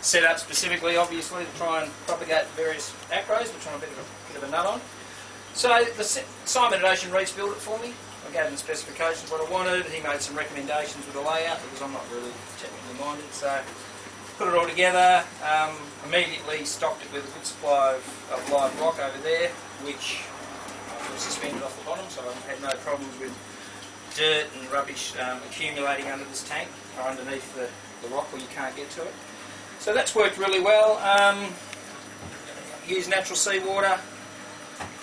set up specifically, obviously, to try and propagate various acros, which I'm a bit of a nut on. So Simon at Ocean Reefs built it for me. I gave him the specifications, what I wanted. He made some recommendations with the layout, because I'm not really technically minded. So put it all together, immediately stocked it with a good supply of live rock over there, which was suspended off the bottom, so I had no problems with dirt and rubbish accumulating under this tank or underneath the rock where you can't get to it. So that's worked really well. Use natural seawater.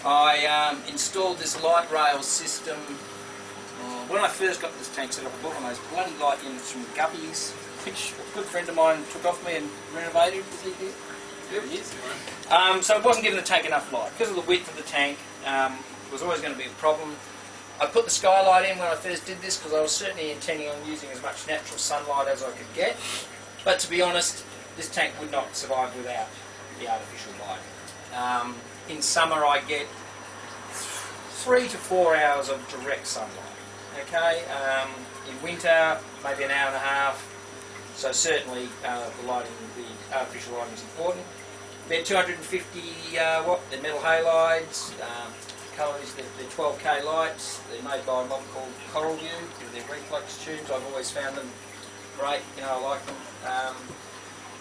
I installed this light rail system. When I first got this tank set up, I bought one of those bloody light units from Guppies, which a good friend of mine took off me and renovated. Was he here? Yep, he is. So it wasn't giving the tank enough light. Because of the width of the tank, it was always going to be a problem. I put the skylight in when I first did this because I was certainly intending on using as much natural sunlight as I could get. But to be honest, this tank would not survive without the artificial light. In summer I get 3 to 4 hours of direct sunlight. Okay, in winter maybe an hour and a half. So certainly the lighting, the artificial lighting is important. They're 250 watt. They're metal halides. Colours, they're 12K lights. They're made by a mob called Coral View. They're reflex tubes. I've always found them great. You know, I like them.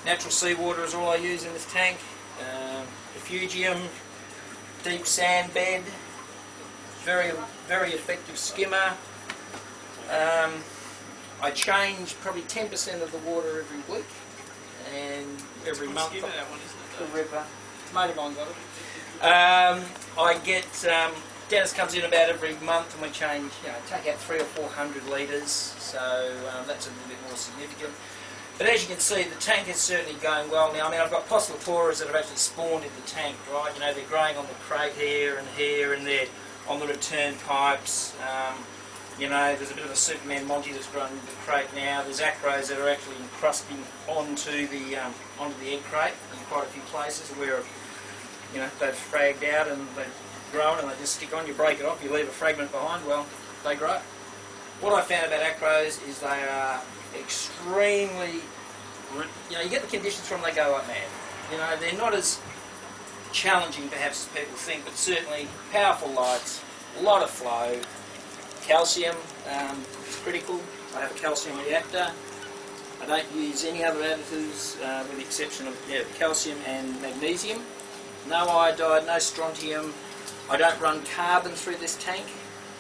Natural seawater is all I use in this tank. Refugium, deep sand bed, very effective skimmer. I change probably 10% of the water every week, and every month. Skimmer, that one, isn't it? The river. Mate of mine got it. I get Dennis comes in about every month, and we change. You know, take out 300 or 400 litres. So that's a little bit more significant. But as you can see, the tank is certainly going well now. I mean, I've got Poeciloporas that have actually spawned in the tank, right? You know, they're growing on the crate here, and they're on the return pipes. You know, there's a bit of a Superman Monty that's growing in the crate now. There's acros that are actually encrusting onto the egg crate in quite a few places where, you know, they've fragged out and they've grown and they just stick on. You break it off, you leave a fragment behind. Well, they grow. What I found about acros is they are extremely, you know, you get the conditions from them, they go like mad. You know, they're not as challenging perhaps as people think, but certainly powerful lights, a lot of flow, calcium is critical. I have a calcium reactor. I don't use any other additives with the exception of calcium and magnesium. No iodide, no strontium. I don't run carbon through this tank.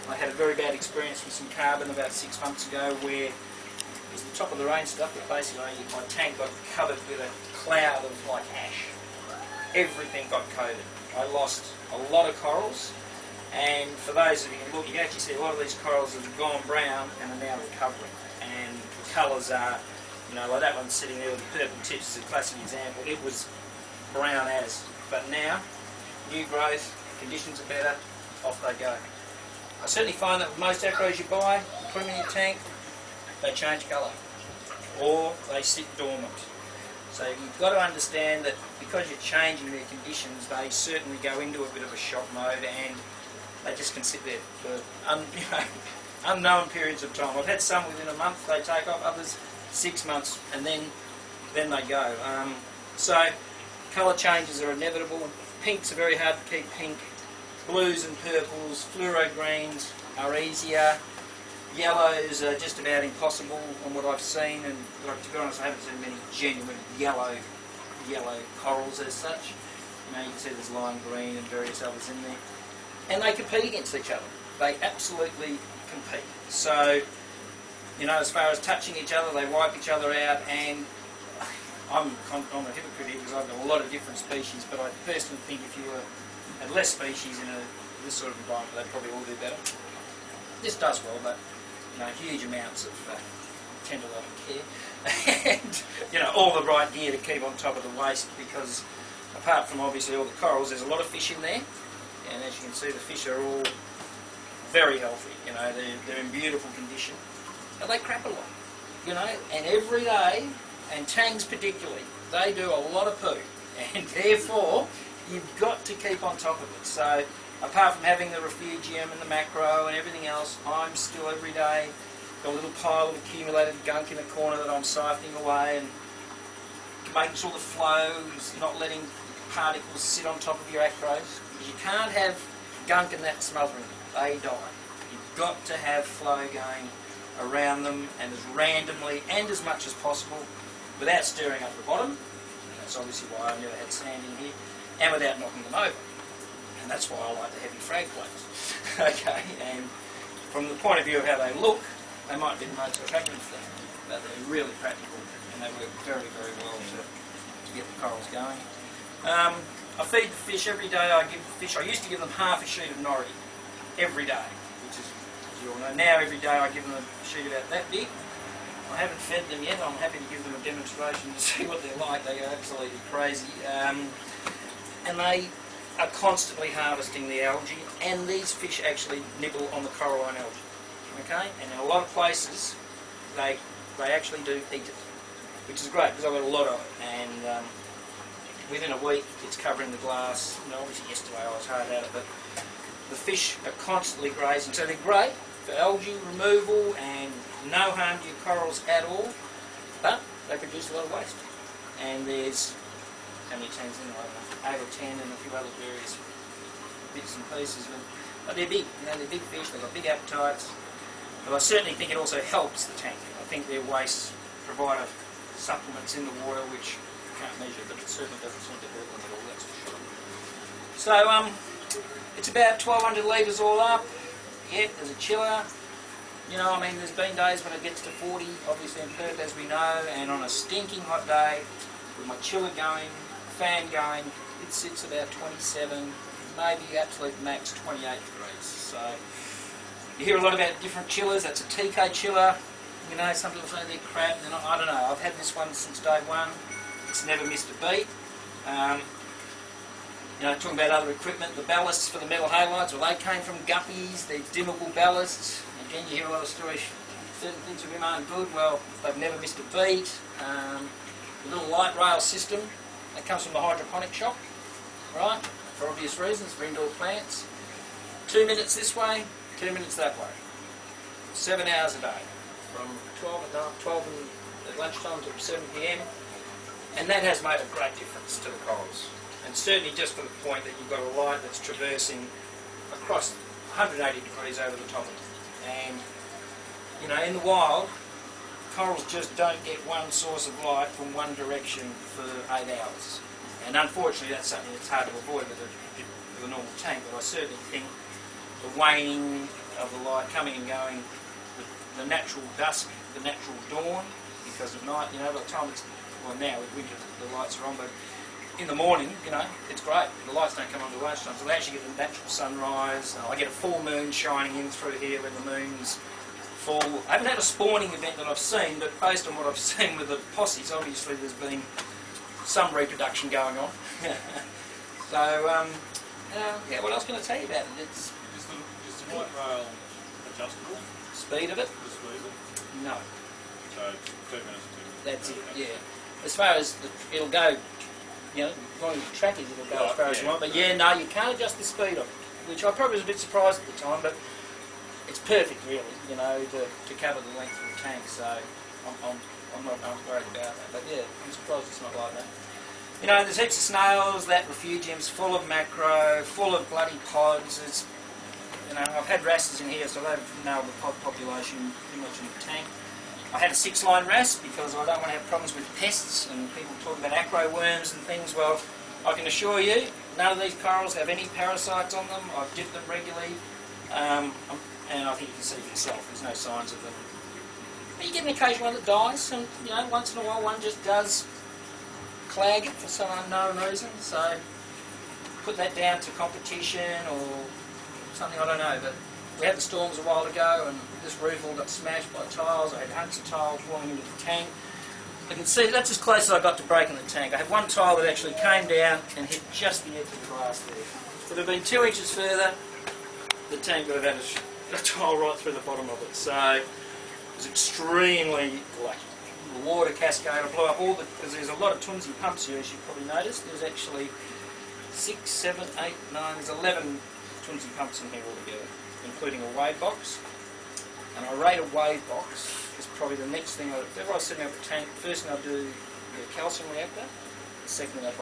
I had a very bad experience with some carbon about 6 months ago where it was the top of the range stuff, but basically my tank got covered with a cloud of like ash. Everything got coated. I lost a lot of corals, and for those of you who look, you can actually see a lot of these corals that have gone brown and are now recovering. And the colours are, you know, like that one sitting there with the purple tips is a classic example. It was brown as, but now, new growth, conditions are better, off they go. I certainly find that with most acros you buy, put them in your tank, they change colour, or they sit dormant. So you've got to understand that because you're changing their conditions, they certainly go into a bit of a shock mode, and they just can sit there for unknown periods of time. I've had some within a month they take off, others 6 months, and then they go. So colour changes are inevitable. Pinks are very hard to keep pink. Blues and purples, fluoro greens are easier. Yellows are just about impossible on what I've seen, and like, to be honest, I haven't seen many genuine yellow corals as such. You know, you can see there's lime green and various others in there. And they compete against each other. They absolutely compete. So, you know, as far as touching each other, they wipe each other out, and I'm a hypocrite here because I've got a lot of different species, but I personally think if you had less species in this sort of environment, they'd probably all do better. This does well, but you know, huge amounts of tend to love care, and you know, all the right gear to keep on top of the waste, because apart from obviously all the corals, there's a lot of fish in there, and as you can see, the fish are all very healthy. You know, they're in beautiful condition, and they crap a lot. You know, and every day, and tangs particularly, they do a lot of poo, and therefore you've got to keep on top of it. So apart from having the refugium and the macro and everything else, I'm still every day got a little pile of accumulated gunk in the corner that I'm siphoning away, and making sure the flow is not letting particles sit on top of your acros. You can't have gunk in that smothering. They die. You've got to have flow going around them, and as randomly and as much as possible without stirring up the bottom. And that's obviously why I've never had sand in here, and without knocking them over. And that's why I like the heavy frag plates. Okay, and from the point of view of how they look, they might be the most attractive thing, but they're really practical, and they work very, very well to get the corals going. I feed the fish every day. I used to give them half a sheet of nori every day, which is, as you all know, now every day I give them a sheet about that big. I haven't fed them yet. I'm happy to give them a demonstration to see what they're like. They are absolutely crazy. And they are constantly harvesting the algae, and these fish actually nibble on the coralline algae. Okay? And in a lot of places, they actually do eat it, which is great because I've got a lot of it. And within a week, it's covering the glass. You know, obviously yesterday I was hard at it, but the fish are constantly grazing. So they're great for algae removal and no harm to your corals at all, but they produce a lot of waste. And there's, how many tanks in there? I don't know, 8 or 10 and a few other various bits and pieces. But they're big, you know, they're big fish, they've got big appetites. But I certainly think it also helps the tank. I think their wastes provide supplements in the water which can't measure, but it certainly doesn't seem to hurt them at all, that's for sure. So it's about 1,200 litres all up. Yep, there's a chiller. You know, I mean, there's been days when it gets to 40, obviously in Perth, as we know, and on a stinking hot day, with my chiller going, fan going, it sits about 27, maybe absolute max 28 degrees. So you hear a lot about different chillers. That's a TK chiller. You know, some people say they're crap. They're not, I don't know. I've had this one since day one. It's never missed a beat. You know, talking about other equipment, the ballasts for the metal halides, well, they came from guppies. They're dimmable ballasts. Again, you hear a lot of stories. Certain things with them aren't good. Well, they've never missed a beat. The little light rail system that comes from the hydroponic shop, right? For obvious reasons, for indoor plants. 2 minutes this way, 2 minutes that way. 7 hours a day, from 12 at lunchtime to 7 p.m. And that has made a great difference to the corals. And certainly just for the point that you've got a light that's traversing across 180 degrees over the top of it. And, you know, in the wild, corals just don't get one source of light from one direction for 8 hours. And unfortunately that's something that's hard to avoid with a normal tank, but I certainly think the waning of the light coming and going, the natural dusk, the natural dawn, because at night, you know, by the time it's, well now with winter the lights are on, but in the morning, you know, it's great. The lights don't come on until lunchtime, so they actually get the natural sunrise. I get a full moon shining in through here when the moon's full. I haven't had a spawning event that I've seen, but based on what I've seen with the posses, obviously there's been some reproduction going on. So, yeah, what else can I tell you about it? It's Is the white rail adjustable? speed of it? The speed of it? No. So 2 minutes. That's it, yeah. As far as, it'll go, you know, as long as the track is, it'll go as far as you want. But yeah, no, you can't adjust the speed of it, which I probably was a bit surprised at the time, but it's perfect really, you know, to cover the length of the tank, so I'm not worried about that. But yeah, I'm surprised it's not like that. You know, there's heaps of snails, that refugium's full of macro, full of bloody pods. It's, you know, I've had wrasses in here, so they've nailed the pod population pretty much in the tank. I had a 6-line wrasse because I don't want to have problems with pests, and people talk about acro worms and things. Well, I can assure you, none of these corals have any parasites on them. I've dipped them regularly, and I think you can see for yourself, there's no signs of them. But you get an occasional one that dies, and you know, once in a while one just does clag it for some unknown reason, so put that down to competition or something, I don't know, but we had the storms a while ago and this roof all got smashed by tiles. I had hunks of tiles falling into the tank. You can see that's as close as I got to breaking the tank. I had one tile that actually came down and hit just the edge of the glass there. If it had been 2 inches further, the tank would have had a tile right through the bottom of it. So it was extremely lucky. The water cascade blew up all the, because there's a lot of twinsy pumps here, as you probably noticed. There's actually 6, 7, 8, 9, there's 11 twinsy pumps in here altogether, including a wave box. And I rate a wave box is probably the next thing, if ever I was setting up a tank, the first thing I do be a calcium reactor. Secondly,